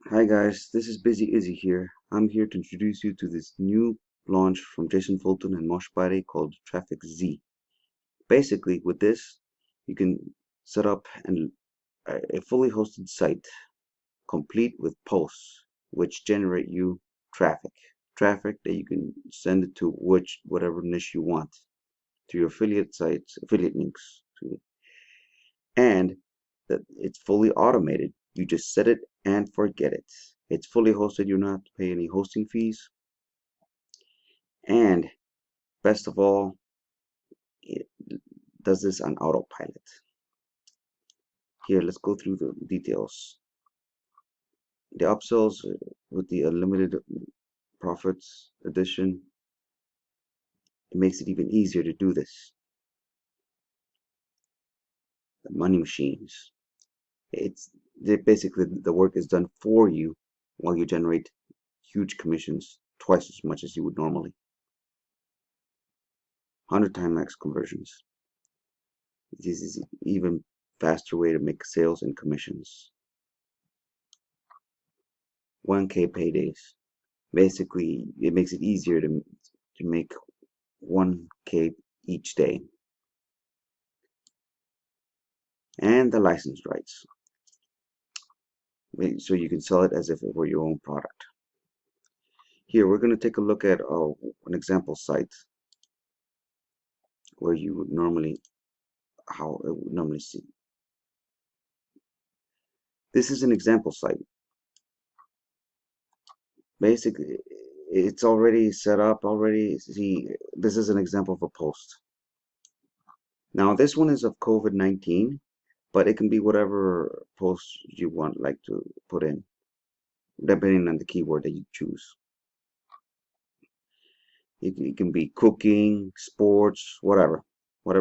Hi guys, this is Bizzy Izzy here. I'm here to introduce you to this new launch from Fulton and Mosh Bari called Traffixz. Basically, with this, you can set up a fully hosted site complete with posts which generate you traffic. Traffic that you can send it to whatever niche you want, to your affiliate sites, affiliate links, and that it's fully automated. You just set it and forget it. It's fully hosted. You don't have to pay any hosting fees. And best of all, it does this on autopilot. Here, let's go through the details. The upsells with the unlimited profits edition, it makes it even easier to do this. The money machines. Basically the work is done for you while you generate huge commissions, twice as much as you would normally. 100 times X conversions. This is an even faster way to make sales and commissions. 1K paydays. Basically, it makes it easier to make 1K each day. And the license rights. So you can sell it as if it were your own product. Here, we're going to take a look at an example site where you would how it would normally see. This is an example site. Basically, it's already set up already. See, this is an example of a post. Now, this one is of COVID-19, but it can be whatever post you want like to put in, depending on the keyword that you choose. It can be cooking, sports, whatever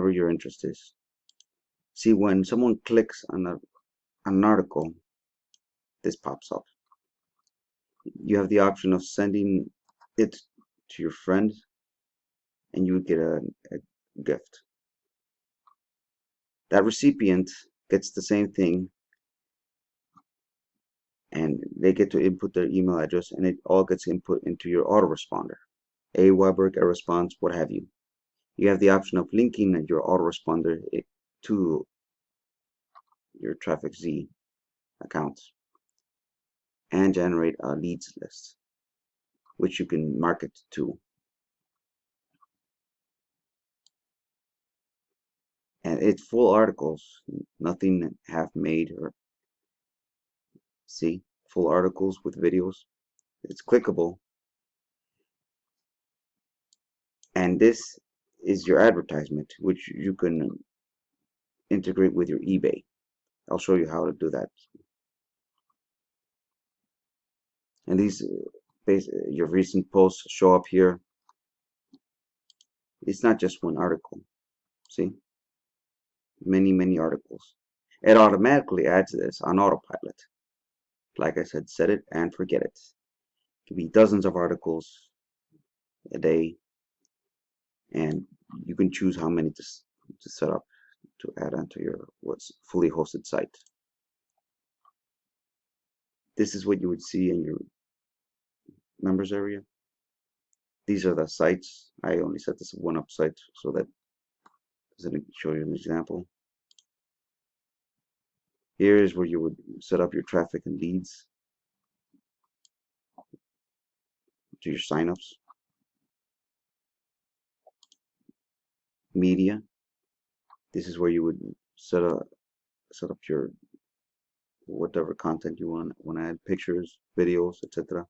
your interest is. See, when someone clicks on an article, this pops up. You have the option of sending it to your friend, and you would get a gift. That recipient gets the same thing, and they get to input their email address, and it all gets input into your autoresponder. A Weber, a response, what have you. You have the option of linking your autoresponder to your Traffixz account and generate a leads list, which you can market to. And it's full articles, nothing half made or see, full articles with videos. It's clickable. And this is your advertisement, which you can integrate with your eBay. I'll show you how to do that. And these your recent posts show up here. It's not just one article. See, many articles. It automatically adds this on autopilot. Like I said, set it and forget it. It can be dozens of articles a day, and you can choose how many to set up to add onto your what's fully hosted site. This is what you would see in your members area. These are the sites. I only set this one up site so that doesn't show you an example. Here is where you would set up your traffic and leads to your signups. Media. This is where you would set up your whatever content you want to add, pictures, videos, etc.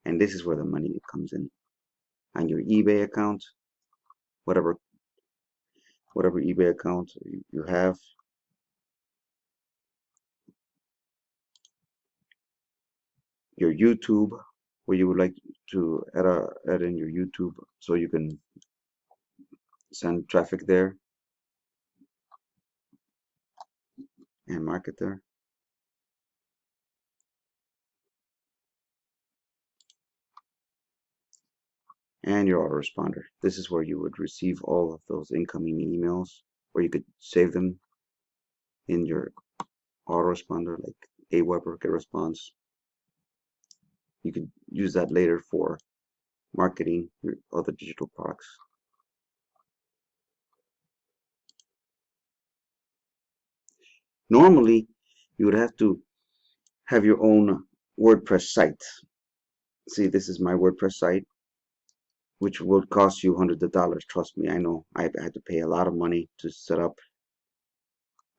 And this is where the money comes in. On your eBay account, whatever eBay account you have, your YouTube, where you would like to add in your YouTube so you can send traffic there and market there. And your autoresponder. This is where you would receive all of those incoming emails, where you could save them in your autoresponder, like Aweber, GetResponse. You can use that later for marketing your other digital products. Normally, you would have to have your own WordPress site. See, this is my WordPress site, which would cost you hundreds of dollars. Trust me, I know. I had to pay a lot of money to set up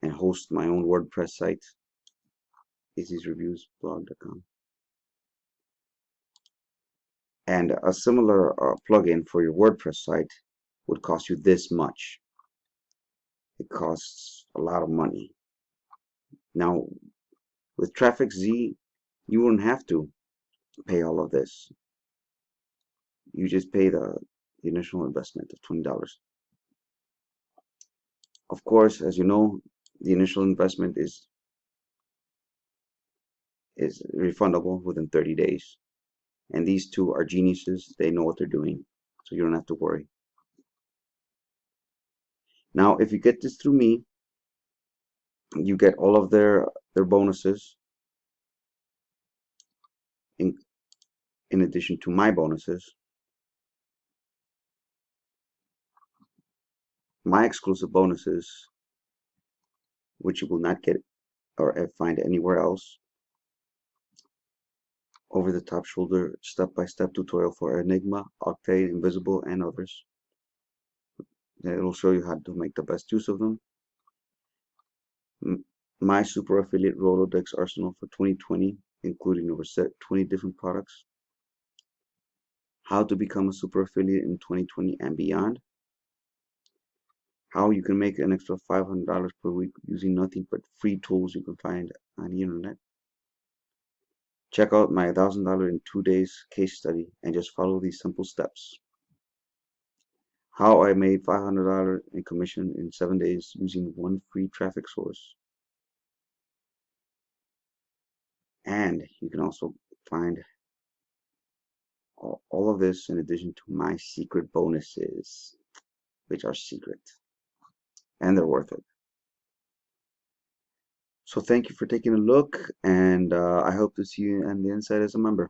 and host my own WordPress site, izzysreviewsblog.com. And a similar plugin for your WordPress site would cost you this much. It costs a lot of money. Now, with Traffixz, you wouldn't have to pay all of this. You just pay the initial investment of $20. Of course, as you know, the initial investment is refundable within 30 days. And these two are geniuses. They know what they're doing, so you don't have to worry. Now, if you get this through me, you get all of their bonuses in addition to my bonuses, my exclusive bonuses, which you will not get or find anywhere else. Over the top shoulder step-by-step tutorial for Enigma, Octane, Invisible, and others. It'll show you how to make the best use of them. My super affiliate Rolodex arsenal for 2020, including over 20 different products. How to become a super affiliate in 2020 and beyond. How you can make an extra $500 per week using nothing but free tools you can find on the internet. Check out my $1,000 in 2 days case study and just follow these simple steps. How I made $500 in commission in 7 days using one free traffic source. And you can also find all of this in addition to my secret bonuses, which are secret. And they're worth it. So thank you for taking a look, and I hope to see you on the inside as a member.